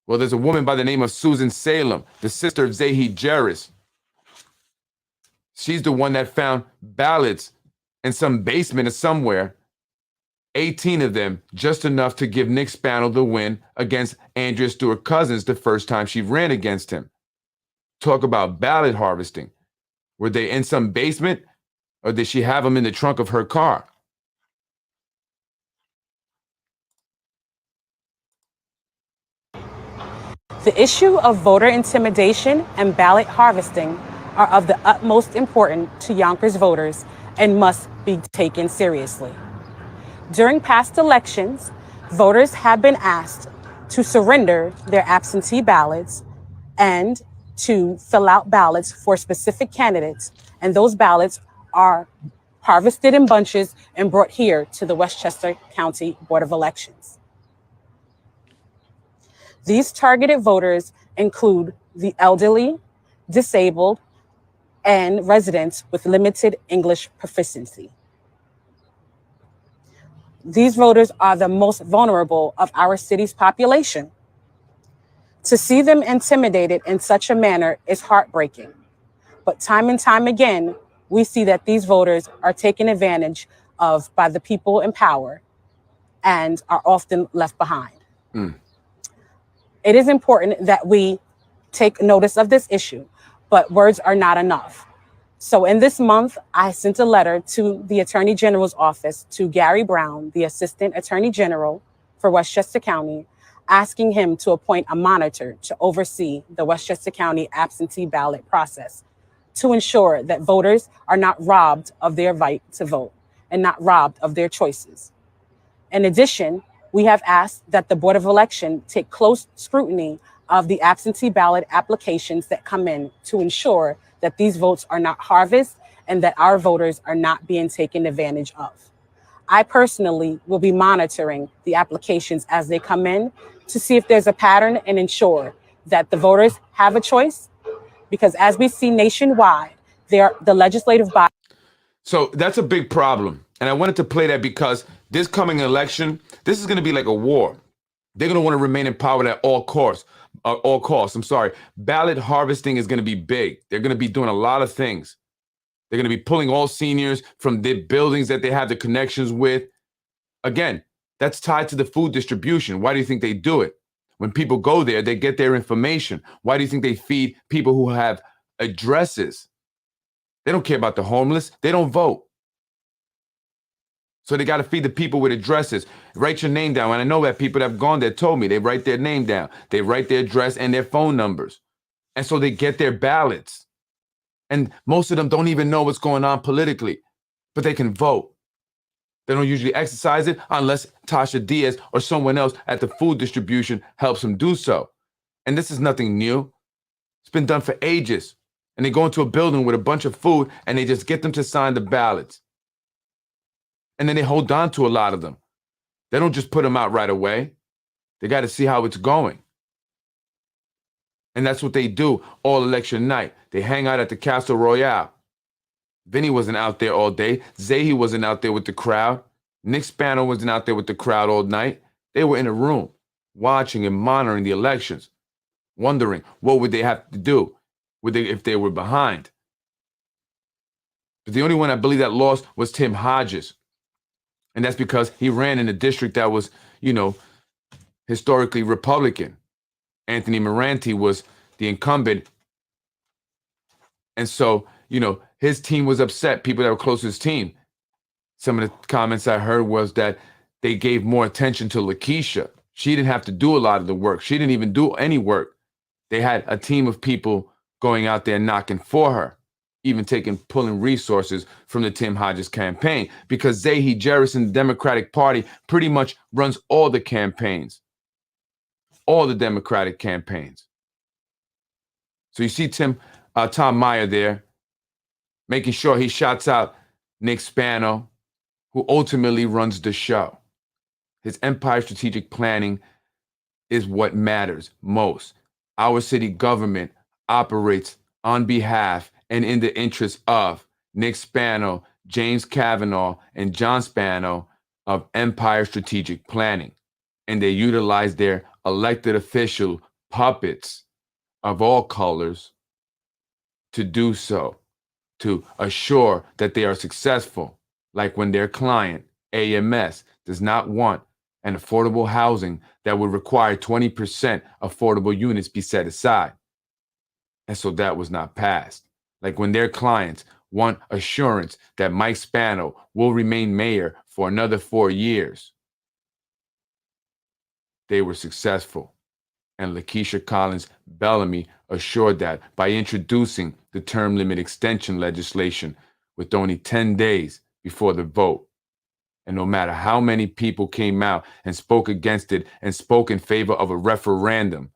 Well, there's a woman by the name of Susan Salem, the sister of Zehy Jereis. She's the one that found ballots in some basement or somewhere, 18 of them, just enough to give Nick Spano the win against Andrea Stewart Cousins the first time she ran against him. Talk about ballot harvesting. Were they in some basement, or did she have them in the trunk of her car? The issue of voter intimidation and ballot harvesting are of the utmost importance to Yonkers voters and must be taken seriously. During past elections, voters have been asked to surrender their absentee ballots and to fill out ballots for specific candidates, and those ballots are harvested in bunches and brought here to the Westchester County Board of Elections. These targeted voters include the elderly, disabled, and residents with limited English proficiency. These voters are the most vulnerable of our city's population. To see them intimidated in such a manner is heartbreaking. But time and time again, we see that these voters are taken advantage of by the people in power and are often left behind. It is important that we take notice of this issue, but words are not enough. So in this month, I sent a letter to the Attorney General's office, to Gary Brown, the Assistant Attorney General for Westchester County, asking him to appoint a monitor to oversee the Westchester County absentee ballot process to ensure that voters are not robbed of their right to vote and not robbed of their choices. In addition, we have asked that the Board of Election take close scrutiny of the absentee ballot applications that come in to ensure that these votes are not harvested and that our voters are not being taken advantage of. I personally will be monitoring the applications as they come in to see if there's a pattern and ensure that the voters have a choice, because as we see nationwide, the legislative body. So that's a big problem. And I wanted to play that because this coming election, this is going to be like a war. They're going to want to remain in power at all costs. Ballot harvesting is going to be big. They're going to be doing a lot of things. They're going to be pulling all seniors from the buildings that they have the connections with. Again, that's tied to the food distribution. Why do you think they do it? When people go there, they get their information. Why do you think they feed people who have addresses? They don't care about the homeless. They don't vote. So they got to feed the people with addresses. Write your name down. And I know that people that have gone there told me they write their name down. They write their address and their phone numbers. And so they get their ballots. And most of them don't even know what's going on politically, but they can vote. They don't usually exercise it unless Tasha Diaz or someone else at the food distribution helps them do so. And this is nothing new. It's been done for ages. And they go into a building with a bunch of food and they just get them to sign the ballots. And then they hold on to a lot of them. They don't just put them out right away. They got to see how it's going. And that's what they do all election night. They hang out at the Castle Royale. Vinny wasn't out there all day. Zehy wasn't out there with the crowd. Nick Spano wasn't out there with the crowd all night. They were in a room watching and monitoring the elections, wondering what would they have to do if they were behind. But the only one I believe that lost was Tim Hodges. And that's because he ran in a district that was, historically Republican. Anthony Moranti was the incumbent. And so, his team was upset, people that were close to his team. Some of the comments I heard was that they gave more attention to Lakeisha. She didn't have to do a lot of the work. She didn't even do any work. They had a team of people going out there knocking for her, even pulling resources from the Tim Hodges campaign, because Zehy, Jereis, and the Democratic Party pretty much runs all the campaigns, all the Democratic campaigns. So you see Tom Meyer there, making sure he shouts out Nick Spano, who ultimately runs the show. His empire strategic planning is what matters most. Our city government operates on behalf and in the interest of Nick Spano, James Kavanaugh, and John Spano of Empire Strategic Planning. And they utilize their elected official puppets of all colors to do so, to assure that they are successful, like when their client, AMS, does not want an affordable housing that would require 20% affordable units be set aside. And so that was not passed. Like when their clients want assurance that Mike Spano will remain mayor for another 4 years, they were successful. And Lakeisha Collins Bellamy assured that by introducing the term limit extension legislation with only 10 days before the vote. And no matter how many people came out and spoke against it and spoke in favor of a referendum,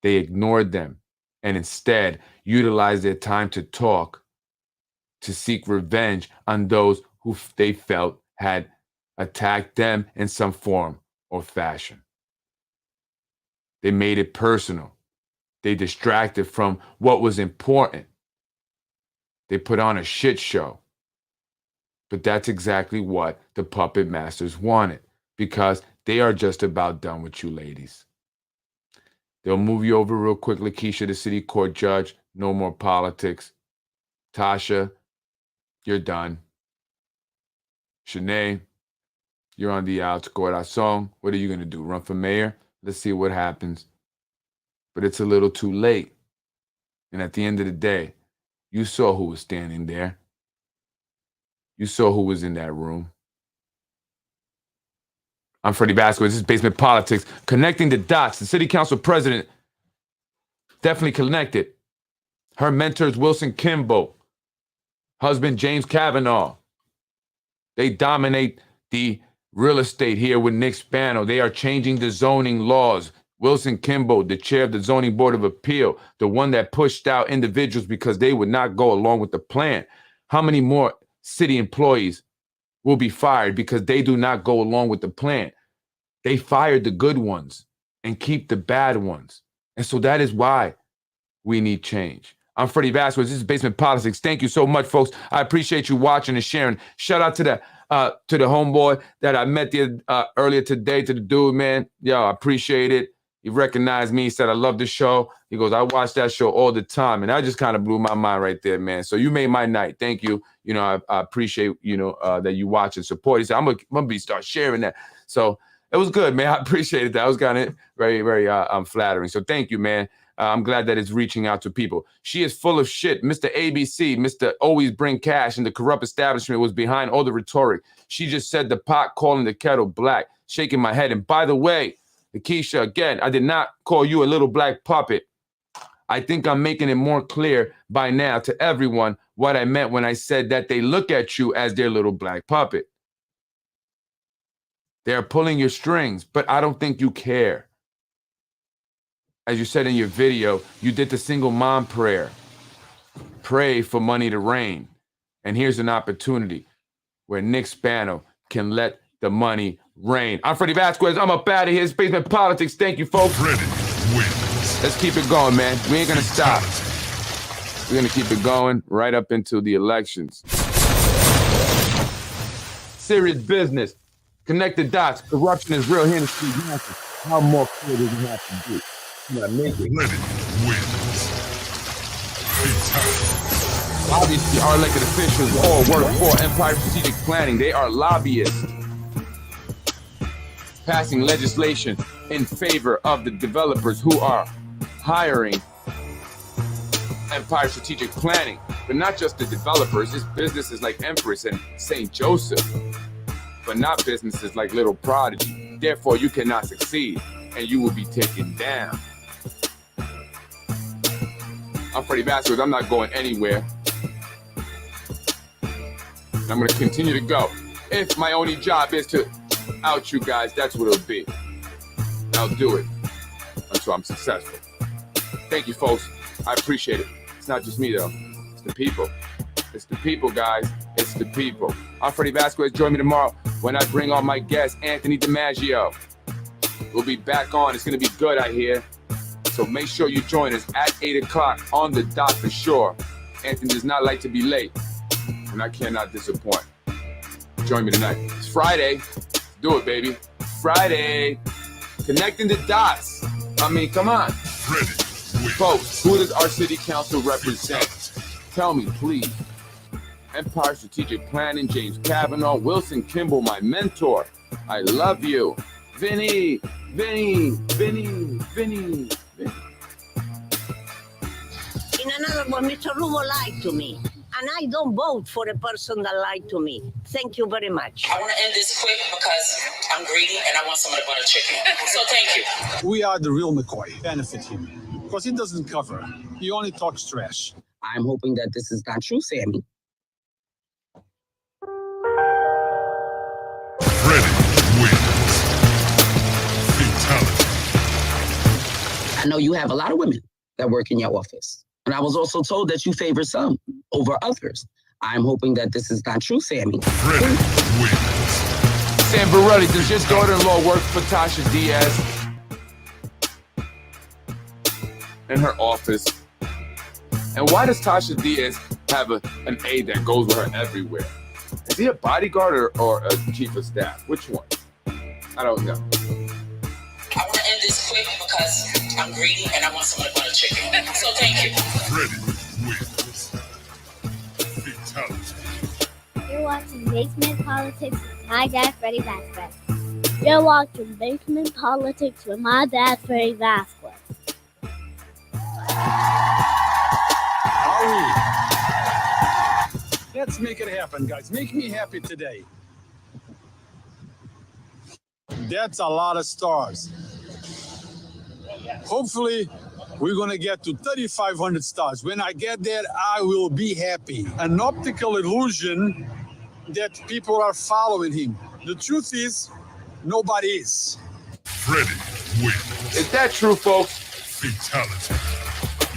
they ignored them and instead utilized their time to talk, to seek revenge on those who they felt had attacked them in some form or fashion. They made it personal. They distracted from what was important. They put on a shit show. But that's exactly what the puppet masters wanted, because they are just about done with you ladies. They'll move you over real quick, Lakeisha, the city court judge. No more politics. Tasha, you're done. Shanae, you're on the outs. Corazon, what are you going to do? Run for mayor? Let's see what happens. But it's a little too late. And at the end of the day, you saw who was standing there. You saw who was in that room. I'm Freddie Vasquez. This is Basement Politics. Connecting the dots. The city council president definitely connected. Her mentors, Wilson Kimball, husband James Kavanaugh. They dominate the real estate here with Nick Spano. They are changing the zoning laws. Wilson Kimball, the chair of the Zoning Board of Appeal, the one that pushed out individuals because they would not go along with the plan. How many more city employees will be fired because they do not go along with the plan? They fired the good ones and keep the bad ones. And so that is why we need change. I'm Freddie Vasquez. This is Basement Politics. Thank you so much, folks. I appreciate you watching and sharing. Shout out to the homeboy that I met earlier today, to the dude, man. Yo, I appreciate it. He recognized me. He said, I love the show. He goes, I watch that show all the time. And that just kind of blew my mind right there, man. So you made my night. Thank you. You know, I appreciate, that you watch and support. He said, I'm going to start sharing that. So it was good, man. I appreciated that. It was kind of very, very flattering. So thank you, man. I'm glad that it's reaching out to people. She is full of shit. Mr. ABC, Mr. Always Bring Cash, and the corrupt establishment was behind all the rhetoric. She just said the pot calling the kettle black, shaking my head. And by the way, Lakeisha, again, I did not call you a little black puppet. I think I'm making it more clear by now to everyone what I meant when I said that they look at you as their little black puppet. They're pulling your strings, but I don't think you care. As you said in your video, you did the single mom prayer. Pray for money to rain. And here's an opportunity where Nick Spano can let the money rain. I'm Freddie Vasquez. I'm up out of here. It's Basement Politics. Thank you, folks. Freddie wins. Let's keep it going, man. We ain't going to stop. We're going to keep it going right up into the elections. Serious business. Connect the dots. Corruption is real here in the street. How more clear does it have to be? You gotta make it. Freddie wins. Obviously, our elected officials all work for Empire Strategic Planning. They are lobbyists passing legislation in favor of the developers who are hiring Empire Strategic Planning. But not just the developers, it's businesses like Empress and St. Joseph, but not businesses like Little Prodigy. Therefore, you cannot succeed, and you will be taken down. I'm Freddie Vasquez. I'm not going anywhere. And I'm going to continue to go. If my only job is to out you guys, that's what it'll be. And I'll do it until I'm successful. Thank you, folks. I appreciate it. It's not just me, though. It's the people. It's the people, guys. It's the people. I'm Freddie Vasquez. Join me tomorrow when I bring on my guest, Anthony DiMaggio. We'll be back on. It's going to be good, I hear. So make sure you join us at 8 o'clock on the dot for sure. Anthony does not like to be late, and I cannot disappoint. Join me tonight. It's Friday. Do it, baby. Friday. Connecting the dots. I mean, come on. Folks, who does our city council represent? Tell me, please. Empire Strategic Planning, James Kavanaugh, Wilson Kimball, my mentor. I love you. Vinny. In another one, Mr. Rumo lied to me. And I don't vote for a person that lied to me. Thank you very much. I want to end this quick because I'm greedy and I want some of the butter chicken. So thank you. We are the real McCoy. Benefit him. Because he doesn't cover. He only talks trash. I'm hoping that this is not true, Sammy. Freddie wins. Fatality. I know you have a lot of women that work in your office. And I was also told that you favor some over others. I'm hoping that this is not true, Sammy. Freddie wins. Sam Borelli, does your daughter-in-law work for Tasha Diaz in her office? And why does Tasha Diaz have an aide that goes with her everywhere? Is he a bodyguard or a chief of staff? Which one? I don't know. I want to end this quick because I'm greedy and I want some of the butter chicken. So thank you. Freddie wins. Fatality. You're watching Basement Politics with my dad, Freddie Vasquez. You're watching Basement Politics with my dad, Freddie Vasquez. Let's make it happen, guys. Make me happy today. That's a lot of stars. Hopefully, we're going to get to 3,500 stars. When I get there, I will be happy. An optical illusion that people are following him. The truth is, nobody is. Freddie wins. Is that true, folks? Fatality.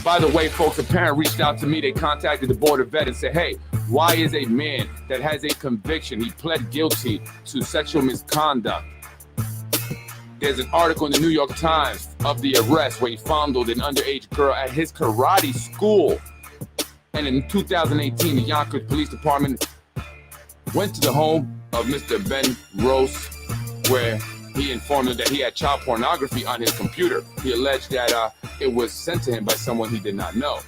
By the way, folks, a parent reached out to me. They contacted the Board of Vet and said, hey, why is a man that has a conviction, he pled guilty to sexual misconduct? There's an article in the New York Times of the arrest where he fondled an underage girl at his karate school. And in 2018, the Yonkers Police Department went to the home of Mr. Ben Rose, where he informed him that he had child pornography on his computer. He alleged that it was sent to him by someone he did not know,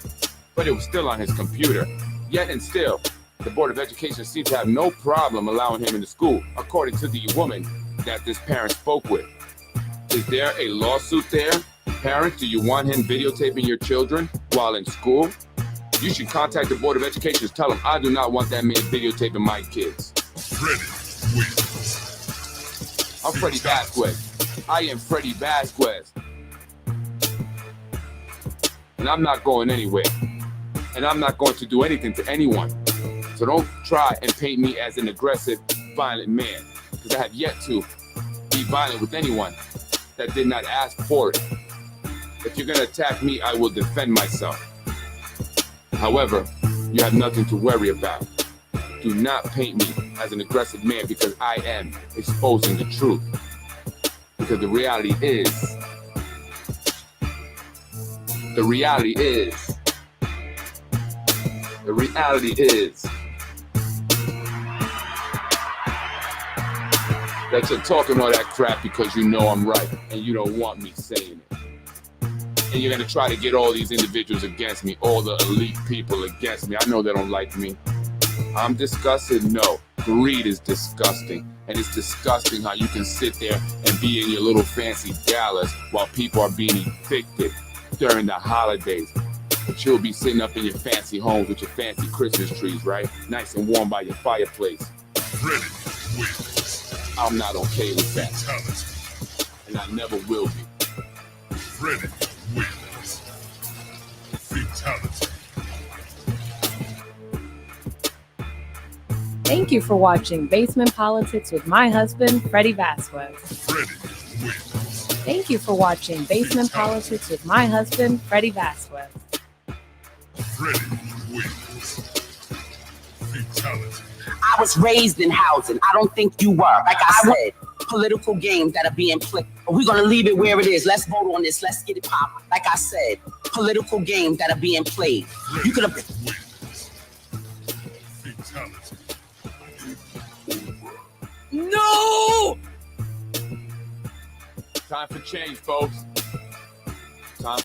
but it was still on his computer. Yet and still, the Board of Education seems to have no problem allowing him into school, according to the woman that this parent spoke with. Is there a lawsuit there? Parents, do you want him videotaping your children while in school? You should contact the Board of Education and tell them, I do not want that man videotaping my kids. Freddie wins. I'm Freddie Vasquez. I am Freddie Vasquez. And I'm not going anywhere. And I'm not going to do anything to anyone. So don't try and paint me as an aggressive, violent man. Because I have yet to be violent with anyone that did not ask for it. If you're going to attack me, I will defend myself. However, you have nothing to worry about. Do not paint me as an aggressive man because I am exposing the truth. Because the reality is that you're talking all that crap because you know I'm right and you don't want me saying it. And you're going to try to get all these individuals against me, all the elite people against me. I know they don't like me. I'm disgusted? No. Greed is disgusting. And it's disgusting how you can sit there and be in your little fancy galas while people are being evicted during the holidays. But you'll be sitting up in your fancy homes with your fancy Christmas trees, right? Nice and warm by your fireplace. Freddie wins. I'm not okay with that. Fatality. And I never will be. Freddie wins. Fatality. Thank you for watching Basement Politics with my husband, Freddie Vasquez. Freddie wins. Thank you for watching Basement Politics with my husband, Freddie Vasquez. Freddie wins. Fatality. I was raised in housing. I don't think you were. Like I said, political games that are being played. We're going to leave it where it is. Let's vote on this. Let's get it popping. Like I said, political games that are being played. You could have. Fatality. No! Time for change, folks.